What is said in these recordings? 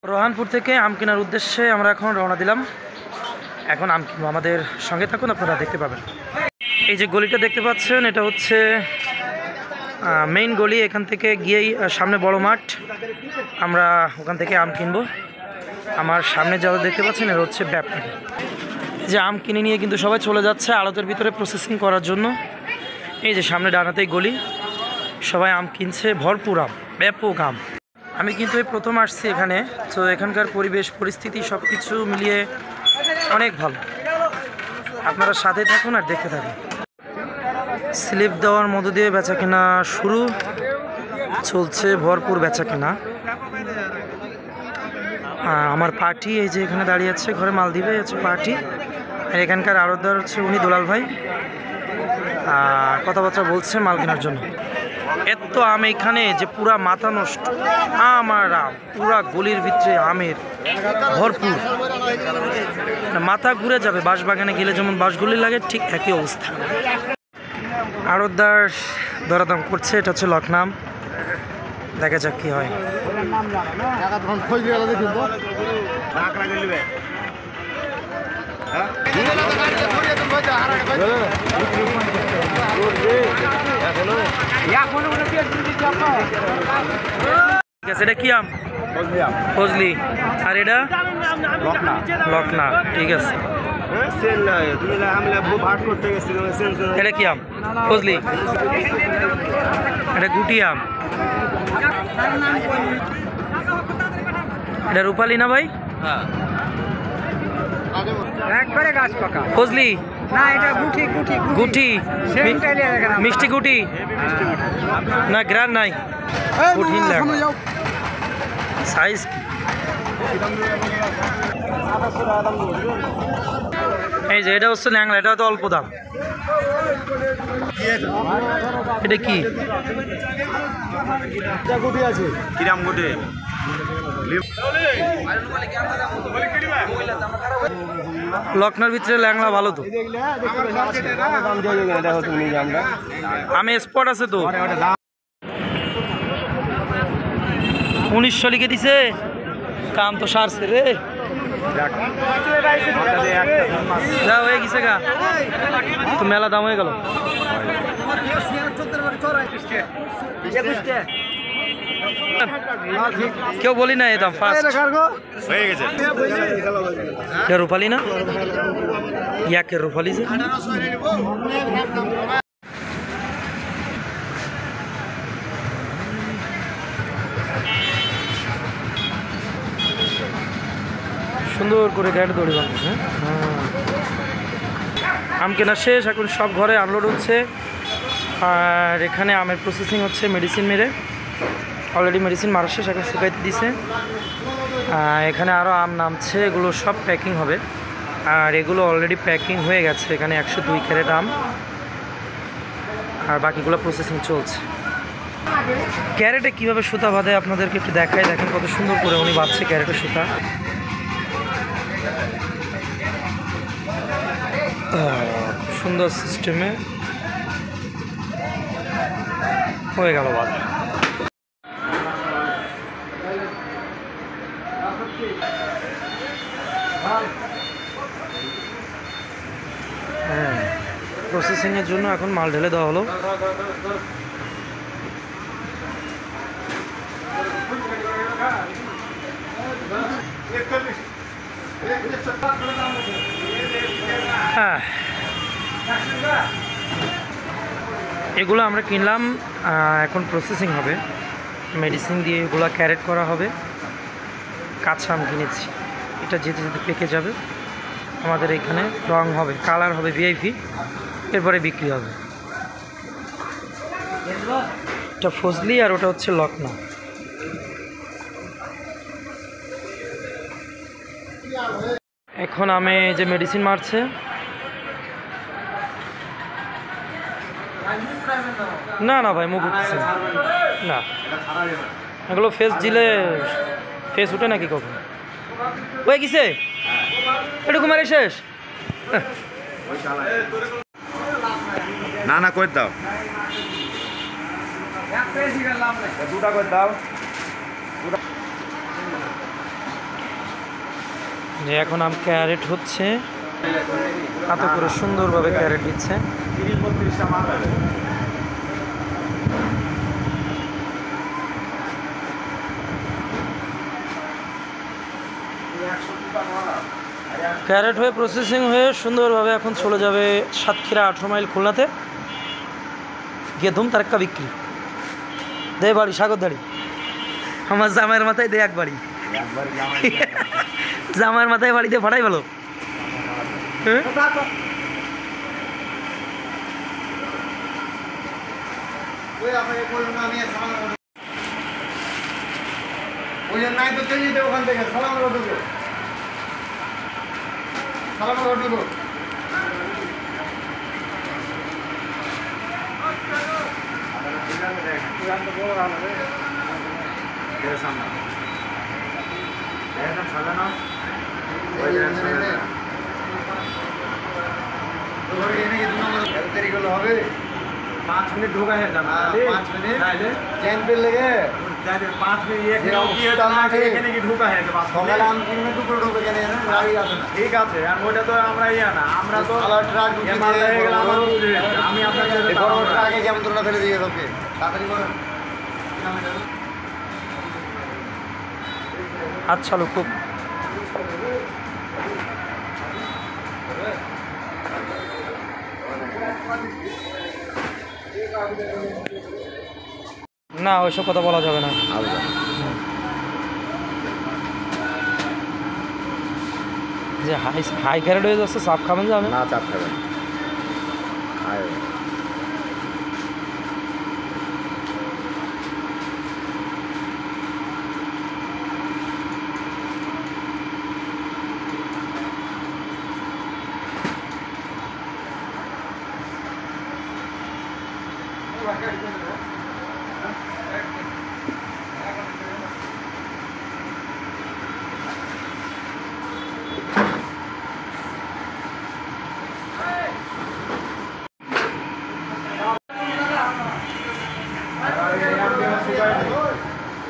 রোহানপুর থেকে আম কেনার উদ্দেশ্যে আমরা এখন রওনা দিলাম। এখন আম কিনবো, আমাদের সঙ্গে থাকুন, আপনারা দেখতে পাবেন। এই যে গলিটা দেখতে পাচ্ছেন, এটা হচ্ছে মেইন গলি। এখান থেকে গিয়েই সামনে বড় মাঠ, আমরা ওখান থেকে আম কিনবো। আমার সামনে যারা দেখতে পাচ্ছেন এরা হচ্ছে ব্যাপারী। যে আম কিনে নিয়ে কিন্তু সবাই চলে যাচ্ছে আড়তের ভিতরে প্রসেসিং করার জন্য। এই যে সামনে ডানাতেই গলি, সবাই আম কিনছে, ভরপুর আম, ব্যাপক আম। আমি কিন্তু এই প্রথম আসছি এখানে, তো এখানকার পরিবেশ পরিস্থিতি সব কিছু মিলিয়ে অনেক ভালো। আপনারা সাথে থাকুন আর দেখতে থাকুন। স্লিপ দেওয়ার মধ্য দিয়ে বেচা কেনা শুরু, চলছে ভরপুর বেচা কেনা। আমার পার্টি এই যে এখানে দাঁড়িয়ে আছে, ঘরে মাল দিবে, হচ্ছে পার্টি। আর এখানকার আড়তদার হচ্ছে উনি দুলাল ভাই, কথাবার্তা বলছে মাল কেনার জন্য। এত আম এখানে যে পুরা মাথা নষ্ট, আম আর আম, পুরা গলির ভিতরে আমের ভরপুর, মাথা ঘুরে যাবে। বাঁশবাগানে গেলে যেমন বাঁশগুলি লাগে, ঠিক একই অবস্থা। আড়তদার দরদাম করছে, এটা হচ্ছে লকনাম, দেখা যাক কি হয়। এটা কি আম? ফজলি। আর এটা লকনা। ঠিক আছে, এটা কি আম? ফজলি। এটা গুটি আম। এটা রূপালি না ভাই? একবারে গাছ পাকা ফজলি না, এটা গুটি গুটি গুটি, মিষ্টি গুটি না, গ্রান নাই, কঠিন লাগে সাইজ। এই যে এটা হচ্ছে ন্যাংলা, এটা হয়তো অল্প দাম। এটা কি গুটি আছে? কিরাম গুটি? লকনার ভিতরে ল্যাংলা ভালো তো, আমি স্পট আছে তো। 1900 লিখে দিছে, কাম তো সারছে রে, যা হয়ে গেছে গা, তো মেলা দাম হয়ে গেল। কেউ বলি না এই দাম ফার্স্ট হয়ে গেছে। রূপালি না, ইয়াকে রূপালি যে। সুন্দর করে গাড়ি দৌড়ে বাঁধছে। আম কেনা শেষ, এখন সব ঘরে আনলোড হচ্ছে। আর এখানে আমের প্রসেসিং হচ্ছে, মেডিসিন মেরে অলরেডি মেডিসিন মারা শেষ, এখন শুকাইতে দিছে। এখানে আরও আম নামছে, এগুলো সব প্যাকিং হবে। আর এগুলো অলরেডি প্যাকিং হয়ে গেছে। এখানে 102 ক্যারেট আম, আর বাকিগুলো প্রসেসিং চলছে। ক্যারেটে কীভাবে সুতা বাঁধে আপনাদেরকে একটু দেখাই, দেখেন কত সুন্দর করে উনি বাঁধছে ক্যারেটে সুতা। সুন্দর সিস্টেমে হয়ে গেল বাদ। প্রসেসিংয়ের জন্য এখন মাল ঢেলে দেওয়া হলো। হ্যাঁ, এগুলো আমরা কিনলাম, এখন প্রসেসিং হবে, মেডিসিন দিয়ে এগুলো ক্যারেট করা হবে। কাঁচা আম কিনেছি, এটা যেতে যেতে পেকে যাবে। আমাদের এখানে রং হবে, কালার হবে ভিআইপি, এরপরে বিক্রি হবে। এটা ফজলি আর ওটা হচ্ছে লকনা। এখন আমি যে মেডিসিন মারছে, না না ভাই মুখ উঠছে না, এগুলো ফেস দিলে ফেস উঠে নাকি কখন? ওই কিসে এটুকু মারে শেষ? না না করে দাও, দুটা করে দাও। যে এখন আম ক্যারেট হচ্ছে, এত করে সুন্দরভাবে ক্যারেট দিচ্ছে। ক্যারেট হয়ে প্রসেসিং হয়ে সুন্দরভাবে এখন চলে যাবে সাতক্ষীরা 18 মাইল খুলনাতে, গিয়ে ধুম তারেক্কা বিক্রি। দে বাড়ি সাগরদাড়ি, আমার জামাইয়ের মাথায় দে এক বাড়ি, জামাইয়ের মাথায় বাড়িতে ফাটাই ভালো। নাই তো চলে যেতে ওখান থেকে সালাম রটুকো হবে 5 मिनट ढोका है 5 मिनट चैन पे लगे 5 मिनट ये এখানে কি ঢোকা है সকালে আমি 3 মিনিট উপরে ঢোকে কেন না গাড়ি আসে না ঠিক আছে আর ওটা তো আমরা না আমরা তো ট্রাক হয়ে গেল আমার আমি আপনাকে বড় ট্রাকে যেমন তোমরা ফেলে দিয়ে ওকে তাড়াতাড়ি করেন। আচ্ছা লোক খুব না, ওইসব কথা বলা যাবে না। যে হাই ক্যারেট হয়ে যাচ্ছে, চাপ খাবেন যাবে না, চাপ খাবেন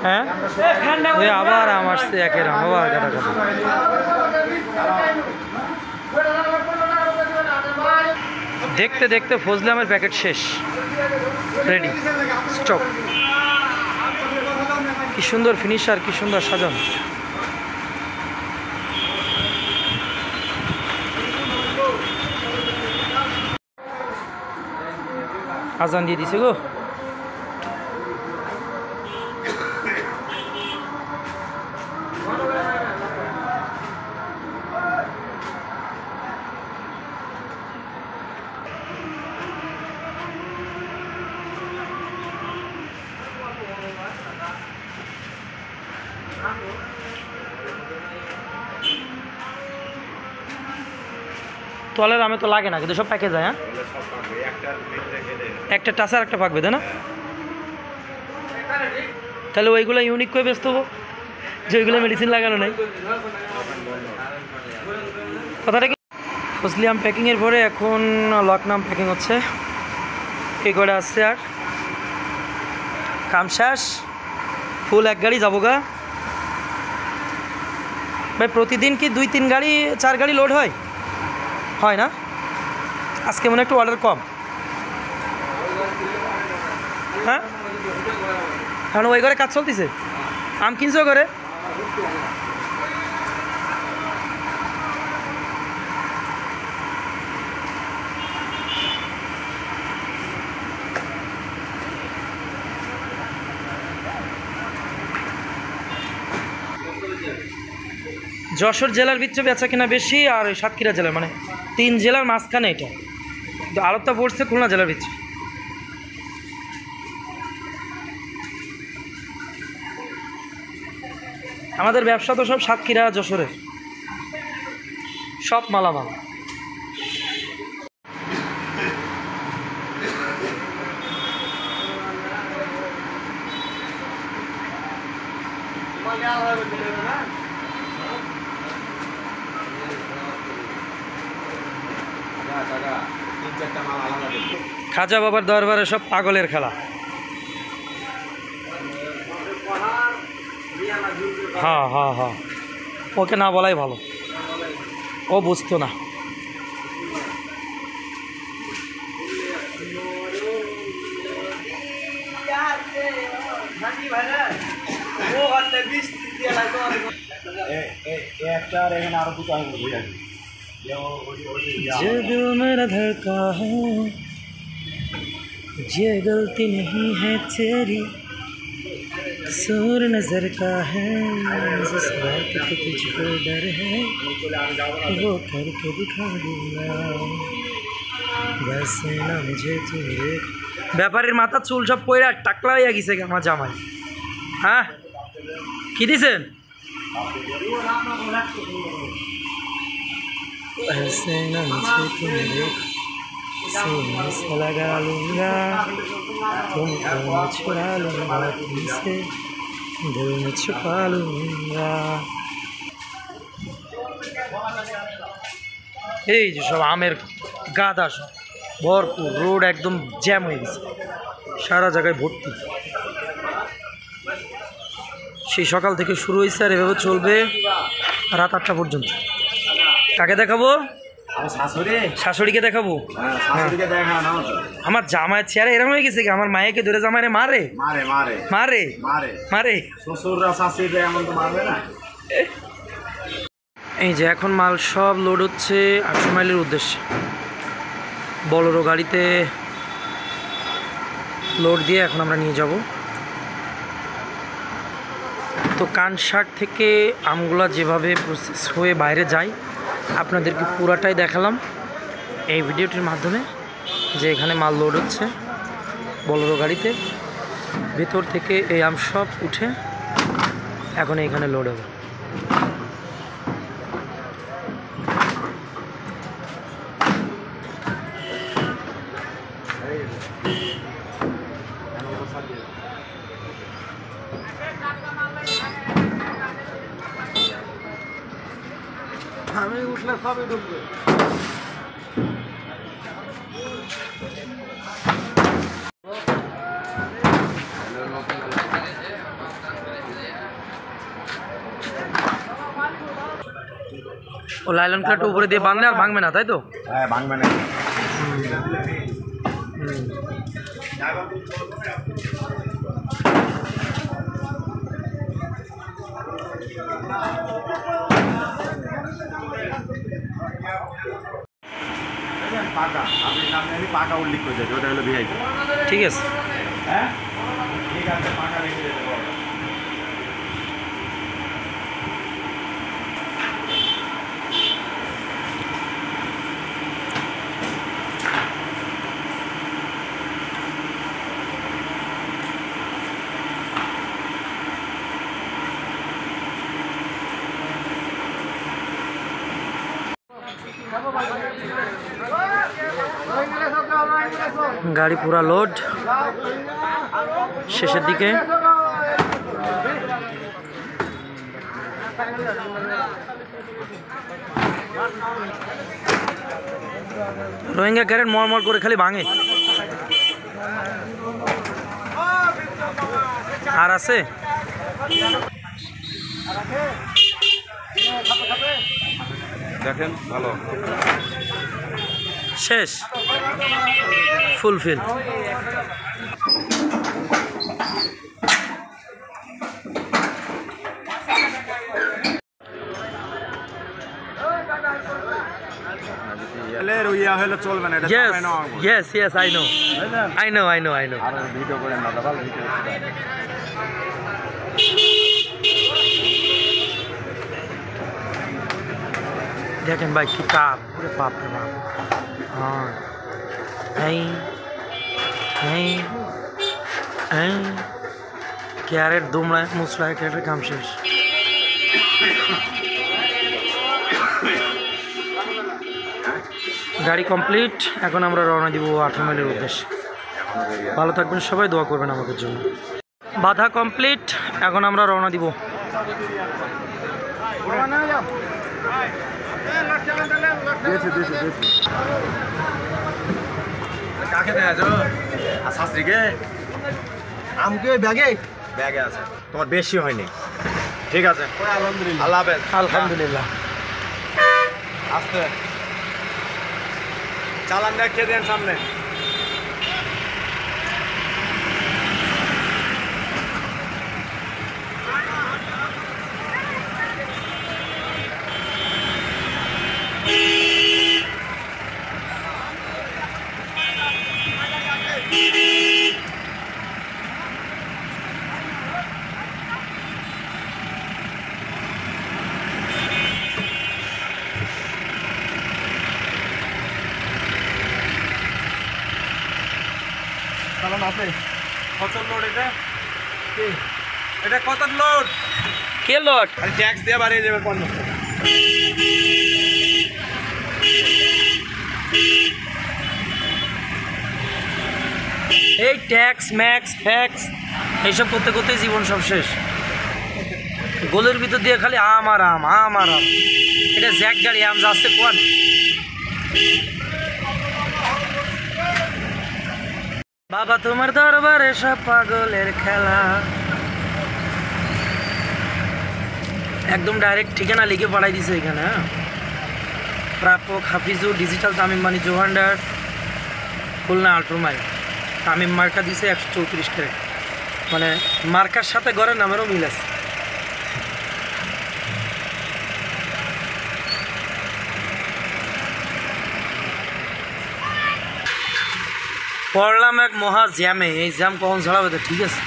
হ্যাঁ, আবার আমার সে একের আবার গাটা কথা। দেখতে দেখতে ফজলে আমের প্যাকেট শেষ, রেডি স্টক। কি সুন্দর ফিনিশার, কি সুন্দর সাজান। আজান দিয়ে দিছে গো। তলের আমে তো লাগে না, কিন্তু সব প্যাকে যায়। হ্যাঁ, একটা টাচার একটা পাকবে, তাই না? তাহলে ওইগুলো ইউনিক করে ব্যস্ত হবো, যে ওইগুলো মেডিসিন লাগানো নাই। কথাটা কি, ফজলি আম প্যাকিংয়ের পরে এখন লকনাম প্যাকিং হচ্ছে। এই করে আসছে আর কাম শেষ, ফুল এক গাড়ি যাবো গা ভাই। প্রতিদিন কি 2-3 গাড়ি 4 গাড়ি লোড হয়? হয় না, আজকে মনে একটু অর্ডার কম। হ্যাঁ, কারণ ওই ঘরে কাজ চলতেছে। আম কিনছো ঘরে? যশোর জেলার ভিতরে বেচা কিনা বেশি, আর ওই সাতক্ষীরা জেলার, মানে 3 জেলার মাঝখানে এটা। কিন্তু আড়তটা পড়ছে খুলনা জেলার ভিতরে। আমাদের ব্যবসা তো সব সাতক্ষীরা যশোরের, সব মালামাল। খাজা বাবার দরবারে সব পাগলের খেলা। হ্যাঁ হ্যাঁ হ্যাঁ, ওকে না বলাই ভালো। ও বুঝতো না। जो दिल मेरा धड़का है, ये गलती नहीं है तेरी, कसूर नजर का है, जिस बात पे तुझको डर है वो करके दिखा दूंगा, वैसे ना मुझे तू देख। ব্যাপারীর মাথা চুল সব পয়রা টাকলা হইয়া গেছে আমার জামাই। হ্যাঁ কি দিছেন? ऐसे ना मुझे तुम देख, सीने से लगा लूँगा, तुमको मैं छुड़ा लूँगा, तुमसे दिल में छुपा लूँगा। এই যে সব আমের গাদা সব ভরপুর, রোড একদম জ্যাম হয়ে গেছে, সারা জায়গায় ভর্তি। সেই সকাল থেকে শুরু হয়েছে আর এভাবে চলবে রাত 8টা পর্যন্ত। কাকে দেখাবো? শাশুড়িকে দেখাবো। আমার জামাইয়ের চেহারা এরকম হয়ে গেছে কি, আমার মায়েকে ধরে জামাইরে মারে মারে মারে। এই যে এখন মাল সব লোড হচ্ছে 800 মাইলের উদ্দেশ্যে। বলোরো গাড়িতে লোড দিয়ে এখন আমরা নিয়ে যাব। তো কানসার থেকে আমগুলা যেভাবে প্রসেস হয়ে বাইরে যায় আপনাদেরকে পুরাটাই দেখালাম এই ভিডিওটির মাধ্যমে, যে এখানে মাল লোড হচ্ছে বলোরো গাড়িতে, ভেতর থেকে এই আম সব উঠে এখন এখানে লোড হবে। আমি উঠলে সবই ঢুকবে। ও লাইলন প্লেট উপরে দিয়ে বাঁধলে আর ভাঙবে না, তাই তো? হ্যাঁ ভাঙবে না। পাকা আপনি নামে আমি পাকা উল্লেখ করে দিয়েছি, ওটা হলো ভিআইপি। ঠিক আছে, হ্যাঁ ঠিক আছে, পাকা রেখে দিতে পারবো। গাড়ি পুরা লোড, শেষের দিকে। রোহিঙ্গা ক্যারেট মরমর করে খালি ভাঙে। আর আছে দেখেন ভালো শেষ ফুলফিল। ইয়া হলে চলবে না, এটা Yes, চাপাই নেওয়া হবে। yes, yes, I know. I know. আর ভিডিও করে না দাদা, ভিডিও দেখেন ভাই কি কাপ, পুরো বাপ রে বাপ। হ্যাঁ এই এই এই ক্যারেট দুমড়ায় মুসলায় ক্যারেটের কাম শেষ। গাড়ি কমপ্লিট, এখন আমরা রওনা দিব 8 মাইলের উদ্দেশ্যে। ভালো থাকবেন সবাই, দোয়া করবেন আমাদের জন্য। বাধা কমপ্লিট, এখন আমরা রওনা দিব। কাকে দেয়া যাও? আর শাস্ত্রীকে আমকে ব্যাগে ব্যাগে আছে, তোমার বেশি হয়নি। ঠিক আছে, আলহামদুলিল্লাহ। আলহামদুলিল্লাহ। আস্তে চালান দেখিয়ে দেন সামনে। চালান আছে কত লোড এটা? এটা কত লোড? কে লট? আর ট্যাক্স দিয়ে বাড়িয়ে যাবে 50 টাকা। এই ট্যাক্স ম্যাক্স ফ্যাক্স এইসব করতে করতে জীবন সব শেষ। গোলের ভিতর দিয়ে খালি আম আর আম, আম আর আম। এটা জ্যাক গাড়ি, আম যাচ্ছে কোয়ান। বাবা তোমার দরবারে সব পাগলের খেলা। একদম ডাইরেক্ট ঠিকানা লিখে পাঠাই দিছে এখানে। হ্যাঁ, প্রাপক হাফিজুর, ডিজিটাল তামিম মানি জোহান্ডার, খুলনা আল্ট্রোমাইল। তামিম মার্কা দিছে 134 ক্যারেট, মানে মার্কার সাথে ঘরের নামেরও মিল আছে। পড়লাম এক মহা জ্যামে। এই জ্যাম কখন ছাড়াবে তো ঠিক আছে।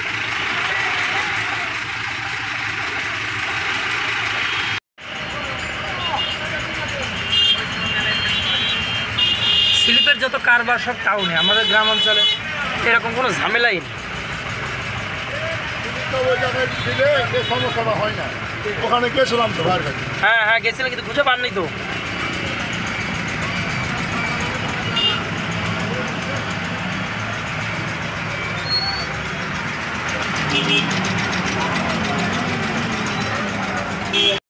স্লিপের যত কারবার সব টাউনে, আমাদের গ্রাম অঞ্চলে এরকম কোনো ঝামেলাই নেই। সমস্যাটা হয় না, ওখানে গেছিলাম তো ভাইয়ের কাছে। হ্যাঁ হ্যাঁ গেছিলাম, কিন্তু খুঁজে পাননি তো।